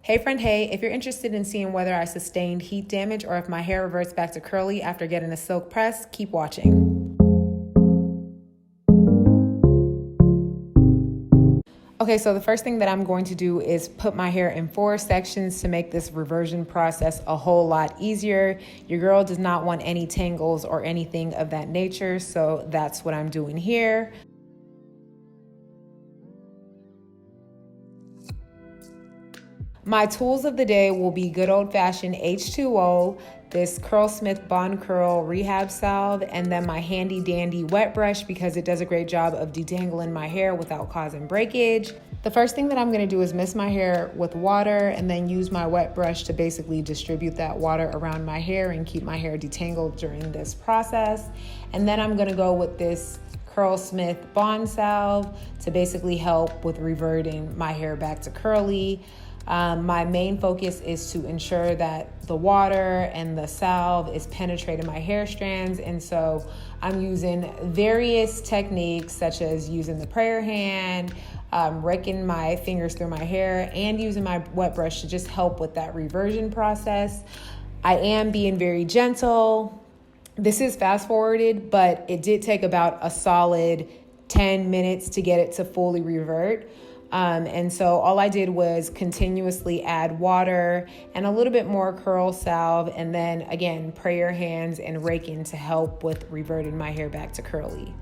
Hey friend, hey, if you're interested in seeing whether I sustained heat damage or if my hair reverts back to curly after getting a silk press, keep watching. Okay, so the first thing that I'm going to do is put my hair in 4 sections to make this reversion process a whole lot easier. Your girl does not want any tangles or anything of that nature, so that's what I'm doing here. My tools of the day will be good old-fashioned H2O, this Curlsmith Bond Curl Rehab Salve, and then my handy dandy wet brush because it does a great job of detangling my hair without causing breakage. The first thing that I'm gonna do is mist my hair with water and then use my wet brush to basically distribute that water around my hair and keep my hair detangled during this process. And then I'm gonna go with this Curlsmith Bond Salve to basically help with reverting my hair back to curly. My main focus is to ensure that the water and the salve is penetrating my hair strands, and so I'm using various techniques such as using the prayer hand, raking my fingers through my hair, and using my wet brush to just help with that reversion process. I am being very gentle. This is fast forwarded, but it did take about a solid 10 minutes to get it to fully revert. And so all I did was continuously add water and a little bit more curl salve, and then again, prayer hands and raking to help with reverting my hair back to curly.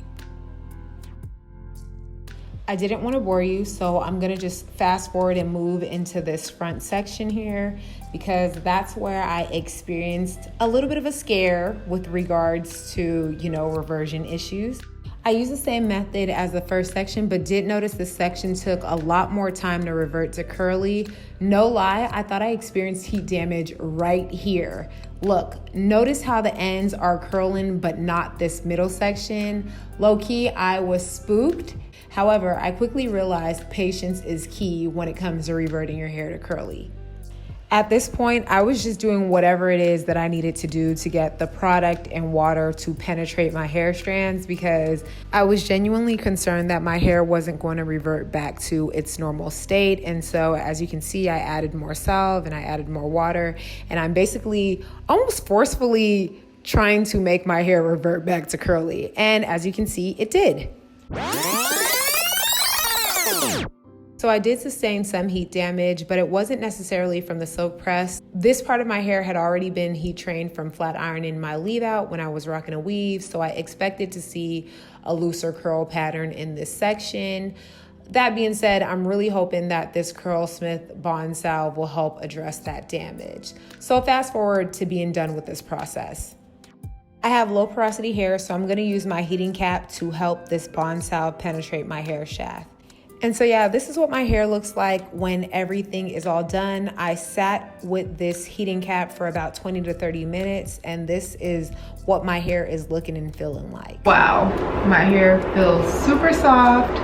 I didn't want to bore you, so I'm gonna just fast forward and move into this front section here because that's where I experienced a little bit of a scare with regards to, reversion issues. I used the same method as the first section, but did notice this section took a lot more time to revert to curly. No lie, I thought I experienced heat damage right here. Look, notice how the ends are curling, but not this middle section. Low key, I was spooked. However, I quickly realized patience is key when it comes to reverting your hair to curly. At this point, I was just doing whatever it is that I needed to do to get the product and water to penetrate my hair strands because I was genuinely concerned that my hair wasn't going to revert back to its normal state. And so as you can see, I added more salve and I added more water, and I'm basically almost forcefully trying to make my hair revert back to curly. And as you can see, it did. So I did sustain some heat damage, but it wasn't necessarily from the silk press. This part of my hair had already been heat trained from flat ironing my leave out when I was rocking a weave, so I expected to see a looser curl pattern in this section. That being said, I'm really hoping that this Curlsmith Bond Salve will help address that damage. So fast forward to being done with this process. I have low porosity hair, so I'm gonna use my heating cap to help this Bond Salve penetrate my hair shaft. And so yeah, this is what my hair looks like when everything is all done. I sat with this heating cap for about 20 to 30 minutes, and this is what my hair is looking and feeling like. Wow, my hair feels super soft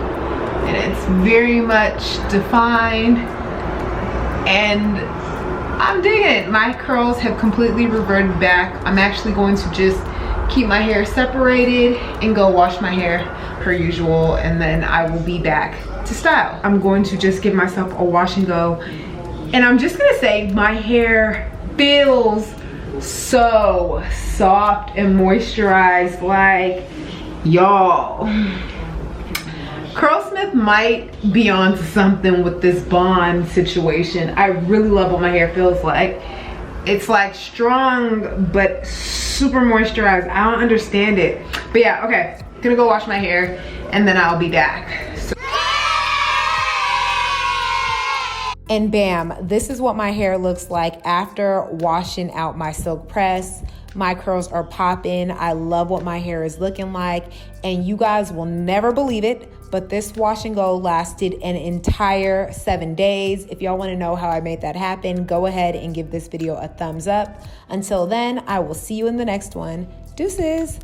and it's very much defined, and I'm digging it. My curls have completely reverted back. I'm actually going to just keep my hair separated and go wash my hair per usual, and then I will be back to style. I'm going to just give myself a wash and go, and I'm just gonna say my hair feels so soft and moisturized. Like, y'all, Curlsmith might be onto something with this bond situation. I really love what my hair feels like. It's like strong but super moisturized. I don't understand it, but yeah, okay, gonna go wash my hair and then I'll be back. And bam, this is what my hair looks like after washing out my silk press. My curls are popping. I love what my hair is looking like, and you guys will never believe it, but this wash and go lasted an entire 7 days. If y'all want to know how I made that happen, go ahead and give this video a thumbs up. Until then, I will see you in the next one. Deuces.